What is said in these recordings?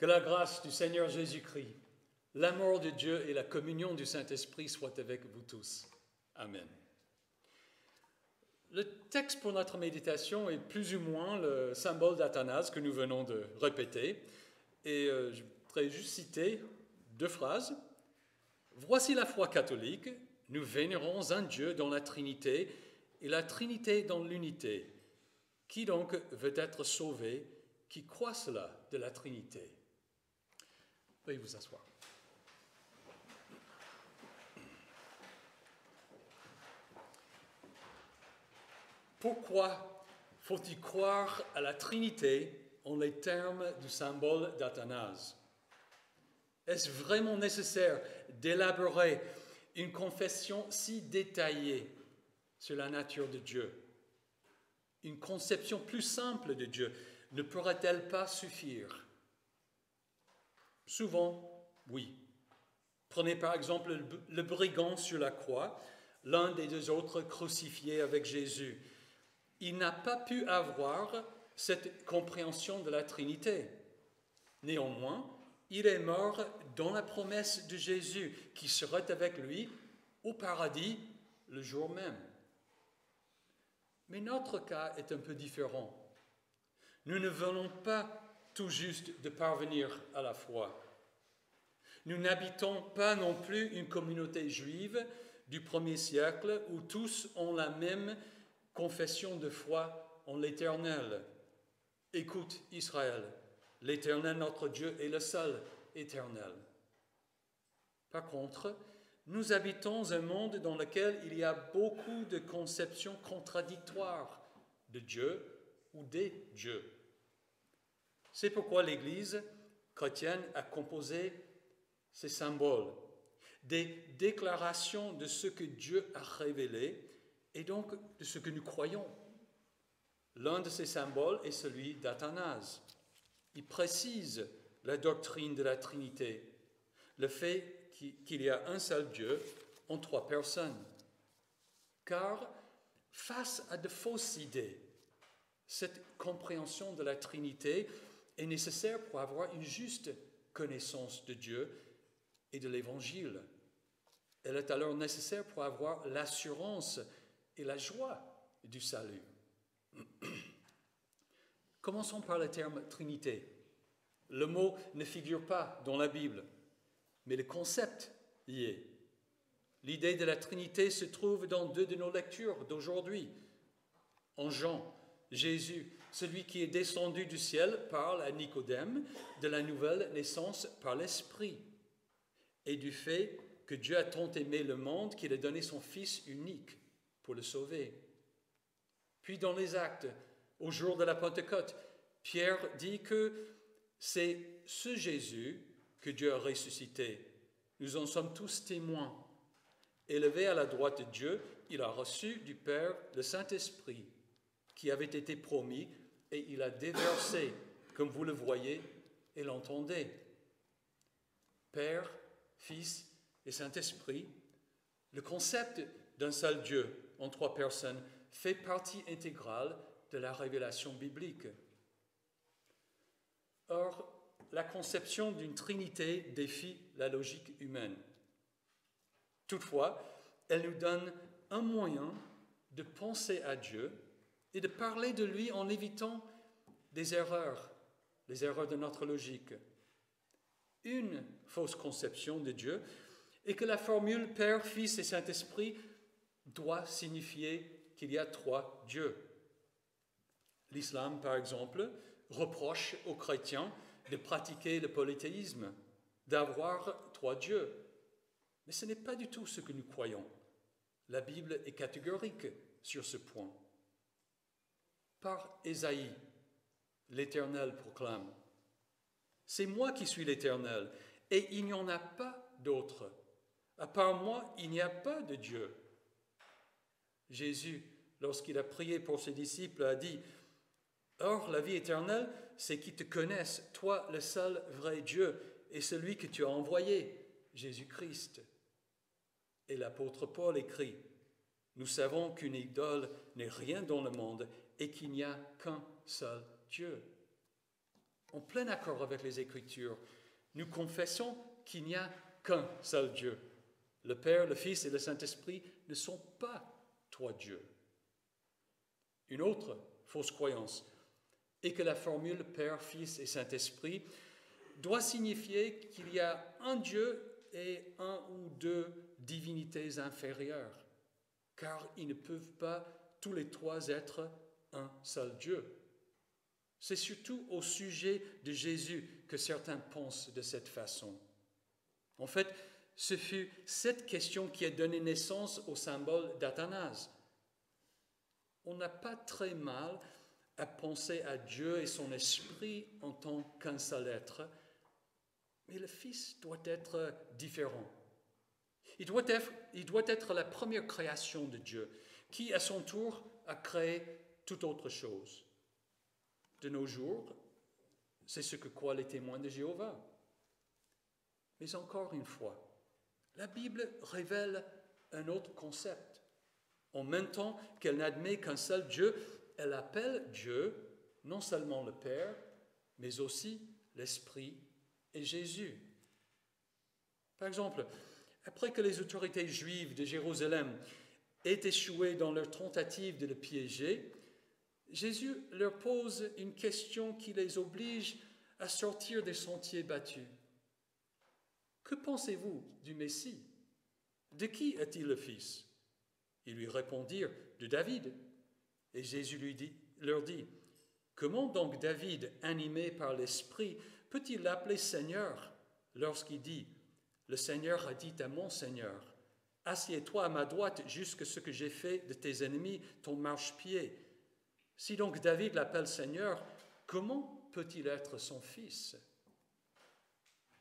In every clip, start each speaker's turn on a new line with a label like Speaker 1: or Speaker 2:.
Speaker 1: Que la grâce du Seigneur Jésus-Christ, l'amour de Dieu et la communion du Saint-Esprit soient avec vous tous. Amen. Le texte pour notre méditation est plus ou moins le symbole d'Athanase que nous venons de répéter. Et je voudrais juste citer 2 phrases. « Voici la foi catholique, nous vénérons un Dieu dans la Trinité et la Trinité dans l'unité. Qui donc veut être sauvé, qui croit cela de la Trinité ?» Veuillez vous asseoir. Pourquoi faut-il croire à la Trinité en les termes du symbole d'Athanase? Est-ce vraiment nécessaire d'élaborer une confession si détaillée sur la nature de Dieu? Une conception plus simple de Dieu ne pourrait-elle pas suffire? Souvent, oui. Prenez par exemple le brigand sur la croix, l'un des 2 autres crucifiés avec Jésus. Il n'a pas pu avoir cette compréhension de la Trinité. Néanmoins, il est mort dans la promesse de Jésus qui serait avec lui au paradis le jour même. Mais notre cas est un peu différent. Nous ne venons pas tout juste de parvenir à la foi. Nous n'habitons pas non plus une communauté juive du 1er siècle où tous ont la même confession de foi en l'Éternel. Écoute Israël, l'Éternel notre Dieu est le seul éternel. Par contre, nous habitons un monde dans lequel il y a beaucoup de conceptions contradictoires de Dieu ou des dieux. C'est pourquoi l'Église chrétienne a composé ces symboles, des déclarations de ce que Dieu a révélé et donc de ce que nous croyons. L'un de ces symboles est celui d'Athanase. Il précise la doctrine de la Trinité, le fait qu'il y a un seul Dieu en 3 personnes. Car face à de fausses idées, cette compréhension de la Trinité est nécessaire pour avoir une juste connaissance de Dieu et de l'Évangile. Elle est alors nécessaire pour avoir l'assurance et la joie du salut. Commençons par le terme Trinité. Le mot ne figure pas dans la Bible, mais le concept y est. L'idée de la Trinité se trouve dans 2 de nos lectures d'aujourd'hui. En Jean, Jésus, celui qui est descendu du ciel, parle à Nicodème de la nouvelle naissance par l'Esprit et du fait que Dieu a tant aimé le monde qu'il a donné son Fils unique pour le sauver. Puis dans les Actes, au jour de la Pentecôte, Pierre dit que c'est ce Jésus que Dieu a ressuscité. Nous en sommes tous témoins. Élevé à la droite de Dieu, il a reçu du Père le Saint-Esprit qui avait été promis et il a déversé, comme vous le voyez et l'entendez. Père, Fils et Saint-Esprit, le concept d'un seul Dieu en 3 personnes fait partie intégrale de la révélation biblique. Or, la conception d'une Trinité défie la logique humaine. Toutefois, elle nous donne un moyen de penser à Dieu et de parler de lui en évitant des erreurs, les erreurs de notre logique. Une fausse conception de Dieu est que la formule Père, Fils et Saint-Esprit doit signifier qu'il y a 3 dieux. L'islam, par exemple, reproche aux chrétiens de pratiquer le polythéisme, d'avoir 3 dieux. Mais ce n'est pas du tout ce que nous croyons. La Bible est catégorique sur ce point. Par Ésaïe, l'Éternel proclame « C'est moi qui suis l'Éternel, et il n'y en a pas d'autre. À part moi, il n'y a pas de Dieu. » Jésus, lorsqu'il a prié pour ses disciples, a dit « Or, la vie éternelle, c'est qu'ils te connaissent, toi, le seul vrai Dieu, et celui que tu as envoyé, Jésus-Christ. » Et l'apôtre Paul écrit « Nous savons qu'une idole n'est rien dans le monde et qu'il n'y a qu'un seul Dieu. » en plein accord avec les Écritures, nous confessons qu'il n'y a qu'un seul Dieu. Le Père, le Fils et le Saint-Esprit ne sont pas trois dieux. Une autre fausse croyance est que la formule Père, Fils et Saint-Esprit doit signifier qu'il y a un Dieu et un ou deux divinités inférieures, car ils ne peuvent pas tous les trois être un seul Dieu. C'est surtout au sujet de Jésus que certains pensent de cette façon. En fait, ce fut cette question qui a donné naissance au symbole d'Athanase. On n'a pas très mal à penser à Dieu et son esprit en tant qu'un seul être, mais le Fils doit être différent. Il doit être la première création de Dieu, qui à son tour a créé toute autre chose. De nos jours, c'est ce que croient les témoins de Jéhovah. Mais encore une fois, la Bible révèle un autre concept. En même temps qu'elle n'admet qu'un seul Dieu, elle appelle Dieu non seulement le Père, mais aussi l'Esprit et Jésus. Par exemple, après que les autorités juives de Jérusalem aient échoué dans leur tentative de le piéger, Jésus leur pose une question qui les oblige à sortir des sentiers battus. Que pensez-vous du Messie? De qui est-il le fils? Ils lui répondirent, de David. Et Jésus leur dit, comment donc David, animé par l'Esprit, peut-il l'appeler Seigneur lorsqu'il dit, le Seigneur a dit à mon Seigneur, assieds-toi à ma droite jusqu'à ce que j'ai fait de tes ennemis ton marchepied. Si donc David l'appelle Seigneur, comment peut-il être son fils?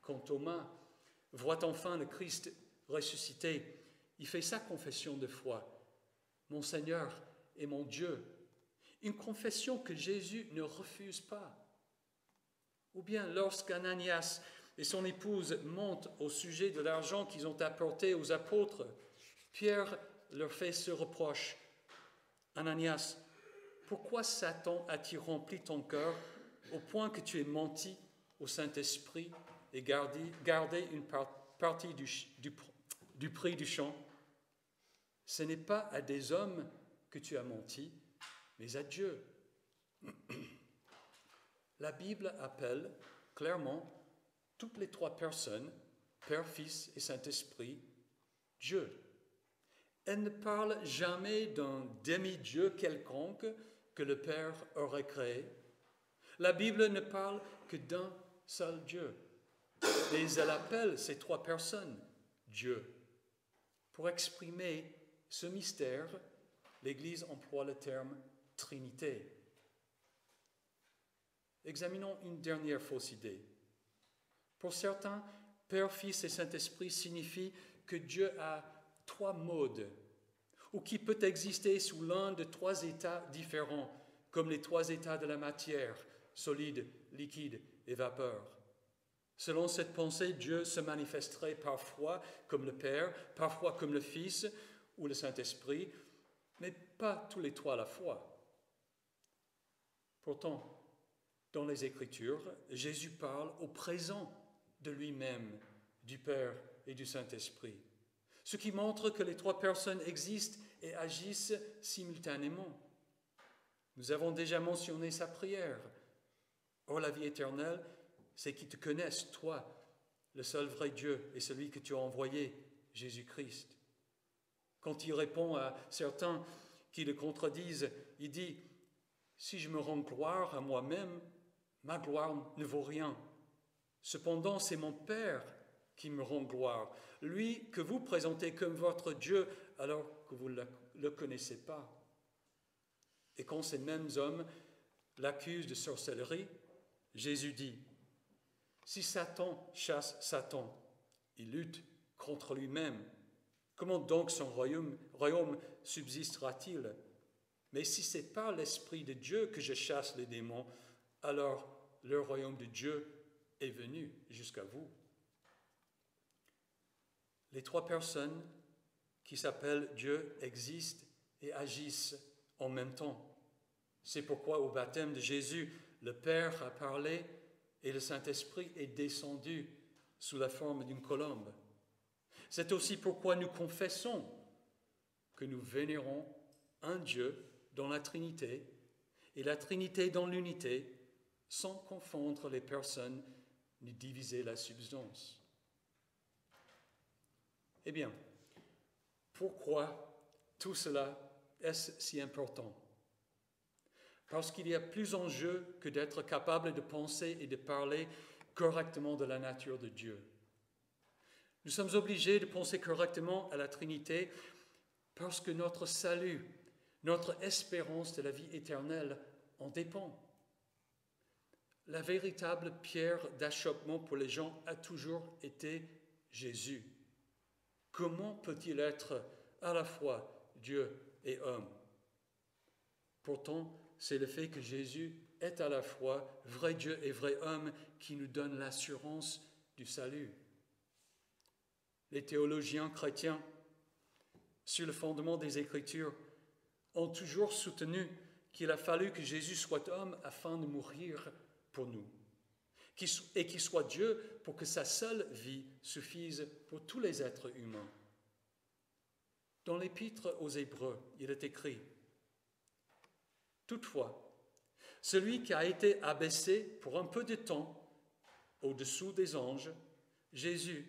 Speaker 1: Quand Thomas voit enfin le Christ ressuscité, il fait sa confession de foi. Mon Seigneur et mon Dieu. Une confession que Jésus ne refuse pas. Ou bien lorsqu'Ananias et son épouse mentent au sujet de l'argent qu'ils ont apporté aux apôtres, Pierre leur fait ce reproche. Ananias, pourquoi Satan a-t-il rempli ton cœur au point que tu aies menti au Saint-Esprit et gardé une partie du prix du champ? Ce n'est pas à des hommes que tu as menti, mais à Dieu. La Bible appelle clairement toutes les trois personnes, Père, Fils et Saint-Esprit, Dieu. Elle ne parle jamais d'un demi-dieu quelconque que le Père aurait créé. La Bible ne parle que d'un seul Dieu. Mais elle appelle ces trois personnes Dieu. Pour exprimer ce mystère, l'Église emploie le terme Trinité. Examinons une dernière fausse idée. Pour certains, Père, Fils et Saint-Esprit signifie que Dieu a trois modes, ou qui peut exister sous l'un de trois états différents, comme les trois états de la matière, solide, liquide et vapeur. Selon cette pensée, Dieu se manifesterait parfois comme le Père, parfois comme le Fils ou le Saint-Esprit, mais pas tous les trois à la fois. Pourtant, dans les Écritures, Jésus parle au présent de lui-même, du Père et du Saint-Esprit, ce qui montre que les trois personnes existent et agissent simultanément. Nous avons déjà mentionné sa prière. Or, la vie éternelle, c'est qu'ils te connaissent, toi, le seul vrai Dieu et celui que tu as envoyé, Jésus-Christ. Quand il répond à certains qui le contredisent, il dit « Si je me rends gloire à moi-même, ma gloire ne vaut rien. Cependant, c'est mon Père qui me rend gloire, lui que vous présentez comme votre Dieu alors que vous ne le connaissez pas. » Et quand ces mêmes hommes l'accusent de sorcellerie, Jésus dit « Si Satan chasse Satan, il lutte contre lui-même. Comment donc son royaume subsistera-t-il? Mais si c'est par l'Esprit de Dieu que je chasse les démons, alors le royaume de Dieu est venu jusqu'à vous. » Les trois personnes qui s'appellent Dieu existent et agissent en même temps. C'est pourquoi au baptême de Jésus, le Père a parlé et le Saint-Esprit est descendu sous la forme d'une colombe. C'est aussi pourquoi nous confessons que nous vénérons un Dieu dans la Trinité et la Trinité dans l'unité, sans confondre les personnes ni diviser la substance. Eh bien, pourquoi tout cela est-ce si important? Parce qu'il y a plus en jeu que d'être capable de penser et de parler correctement de la nature de Dieu. Nous sommes obligés de penser correctement à la Trinité parce que notre salut, notre espérance de la vie éternelle en dépend. La véritable pierre d'achoppement pour les gens a toujours été Jésus. Comment peut-il être à la fois Dieu et homme? Pourtant, c'est le fait que Jésus est à la fois vrai Dieu et vrai homme qui nous donne l'assurance du salut. Les théologiens chrétiens, sur le fondement des Écritures, ont toujours soutenu qu'il a fallu que Jésus soit homme afin de mourir pour nous, et qu'il soit Dieu pour que sa seule vie suffise pour tous les êtres humains. Dans l'Épître aux Hébreux, il est écrit « Toutefois, celui qui a été abaissé pour un peu de temps au-dessous des anges, Jésus,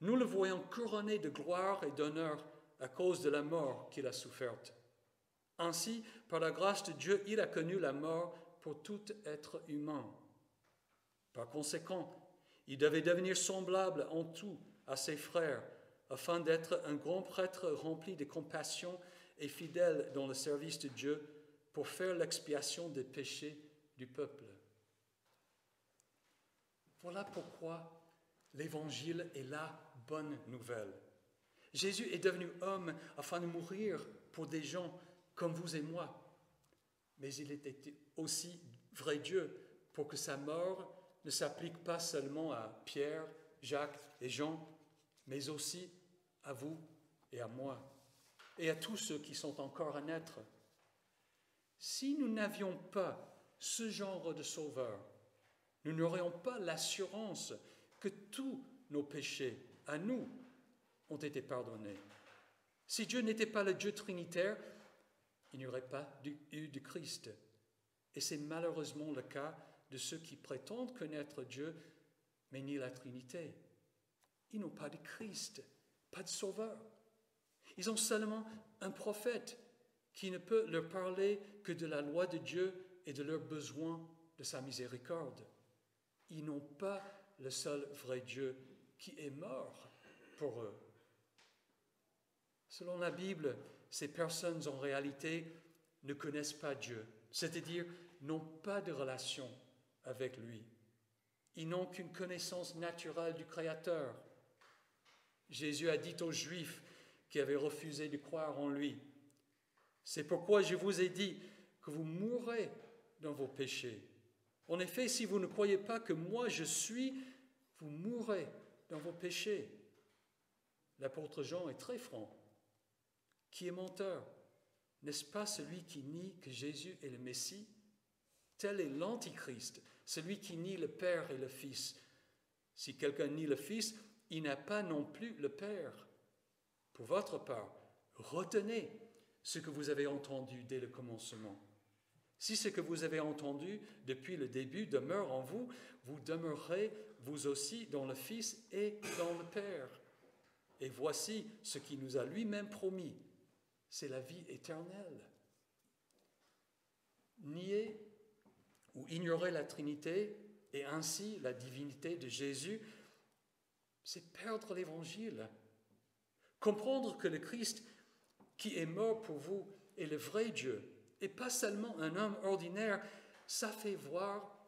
Speaker 1: nous le voyons couronné de gloire et d'honneur à cause de la mort qu'il a soufferte. Ainsi, par la grâce de Dieu, il a connu la mort pour tout être humain. Par conséquent, il devait devenir semblable en tout à ses frères, afin d'être un grand prêtre rempli de compassion et fidèle dans le service de Dieu pour faire l'expiation des péchés du peuple. » Voilà pourquoi l'Évangile est la bonne nouvelle. Jésus est devenu homme afin de mourir pour des gens comme vous et moi. Mais il était aussi vrai Dieu pour que sa mort ne s'applique pas seulement à Pierre, Jacques et Jean, mais aussi à vous et à moi, et à tous ceux qui sont encore à naître. Si nous n'avions pas ce genre de sauveur, nous n'aurions pas l'assurance que tous nos péchés, à nous, ont été pardonnés. Si Dieu n'était pas le Dieu trinitaire, il n'y aurait pas eu de Christ. Et c'est malheureusement le cas de ceux qui prétendent connaître Dieu, mais ni la Trinité. Ils n'ont pas de Christ, pas de Sauveur. Ils ont seulement un prophète qui ne peut leur parler que de la loi de Dieu et de leurs besoins de sa miséricorde. Ils n'ont pas le seul vrai Dieu qui est mort pour eux. Selon la Bible, ces personnes en réalité ne connaissent pas Dieu, c'est-à-dire n'ont pas de relation avec lui. Ils n'ont qu'une connaissance naturelle du Créateur. Jésus a dit aux Juifs qui avaient refusé de croire en lui, « C'est pourquoi je vous ai dit que vous mourrez dans vos péchés. En effet, si vous ne croyez pas que moi je suis, vous mourrez dans vos péchés. » L'apôtre Jean est très franc. Qui est menteur? N'est-ce pas celui qui nie que Jésus est le Messie? Tel est l'Antichrist, celui qui nie le Père et le Fils. Si quelqu'un nie le Fils, il n'a pas non plus le Père. Pour votre part, retenez ce que vous avez entendu dès le commencement. Si ce que vous avez entendu depuis le début demeure en vous, vous demeurerez vous aussi dans le Fils et dans le Père. Et voici ce qu'il nous a lui-même promis, c'est la vie éternelle. Nier ou ignorer la Trinité et ainsi la divinité de Jésus, c'est perdre l'Évangile. Comprendre que le Christ qui est mort pour vous est le vrai Dieu et pas seulement un homme ordinaire, ça fait voir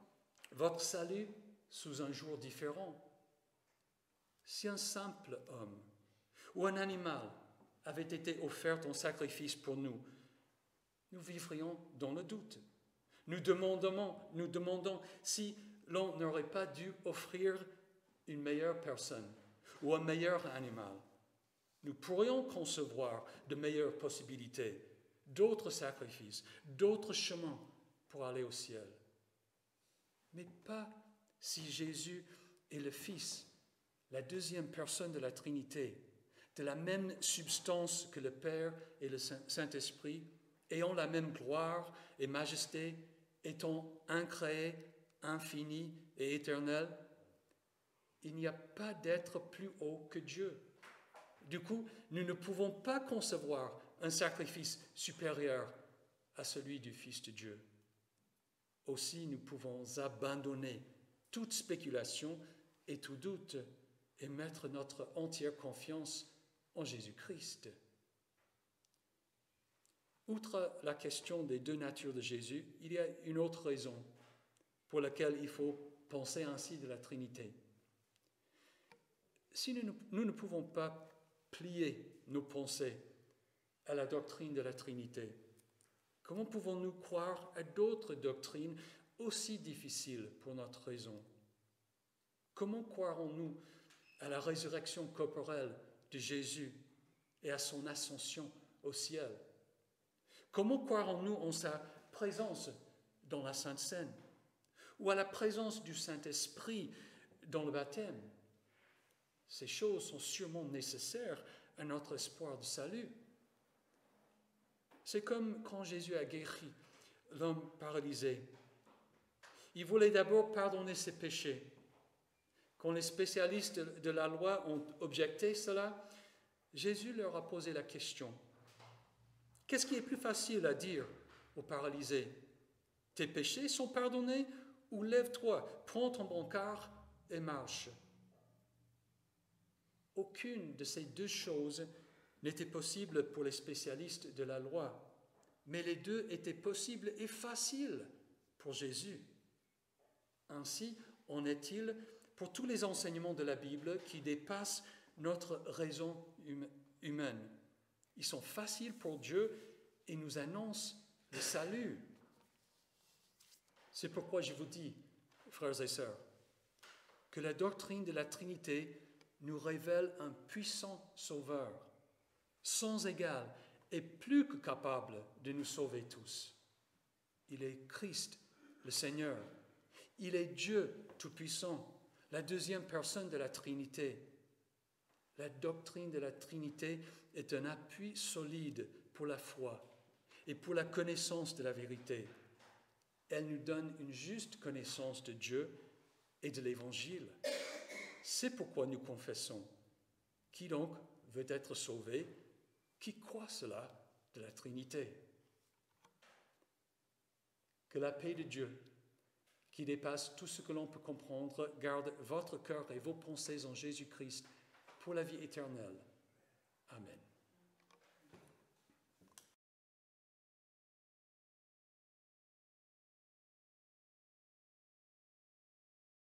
Speaker 1: votre salut sous un jour différent. Si un simple homme ou un animal avait été offert en sacrifice pour nous, nous vivrions dans le doute. Nous demandons si l'on n'aurait pas dû offrir une meilleure personne ou un meilleur animal. Nous pourrions concevoir de meilleures possibilités, d'autres sacrifices, d'autres chemins pour aller au ciel. Mais pas Si Jésus est le Fils, la deuxième personne de la Trinité, de la même substance que le Père et le Saint-Esprit, ayant la même gloire et majesté, étant incréé, infini et éternel, il n'y a pas d'être plus haut que Dieu. Du coup, nous ne pouvons pas concevoir un sacrifice supérieur à celui du Fils de Dieu. Aussi, nous pouvons abandonner toute spéculation et tout doute et mettre notre entière confiance en Jésus-Christ. Outre la question des deux natures de Jésus, il y a une autre raison pour laquelle il faut penser ainsi de la Trinité. Si nous ne pouvons pas plier nos pensées à la doctrine de la Trinité, comment pouvons-nous croire à d'autres doctrines aussi difficiles pour notre raison? Comment croirons-nous à la résurrection corporelle de Jésus et à son ascension au ciel? Comment croirons-nous en sa présence dans la Sainte Seine ou à la présence du Saint-Esprit dans le baptême? Ces choses sont sûrement nécessaires à notre espoir de salut. C'est comme quand Jésus a guéri l'homme paralysé. Il voulait d'abord pardonner ses péchés. Quand les spécialistes de la loi ont objecté cela, Jésus leur a posé la question. Qu'est-ce qui est plus facile à dire aux paralysés? Tes péchés sont pardonnés ou lève-toi, prends ton brancard et marche. Aucune de ces deux choses n'était possible pour les spécialistes de la loi, mais les deux étaient possibles et faciles pour Jésus. Ainsi en est-il pour tous les enseignements de la Bible qui dépassent notre raison humaine. Ils sont faciles pour Dieu et nous annoncent le salut. C'est pourquoi je vous dis, frères et sœurs, que la doctrine de la Trinité nous révèle un puissant Sauveur, sans égal et plus que capable de nous sauver tous. Il est Christ, le Seigneur. Il est Dieu Tout-Puissant, la deuxième personne de la Trinité. La doctrine de la Trinité est un appui solide pour la foi et pour la connaissance de la vérité. Elle nous donne une juste connaissance de Dieu et de l'Évangile. C'est pourquoi nous confessons. Qui donc veut être sauvé? Qui croit cela de la Trinité? Que la paix de Dieu, qui dépasse tout ce que l'on peut comprendre, garde votre cœur et vos pensées en Jésus-Christ pour la vie éternelle. Amen.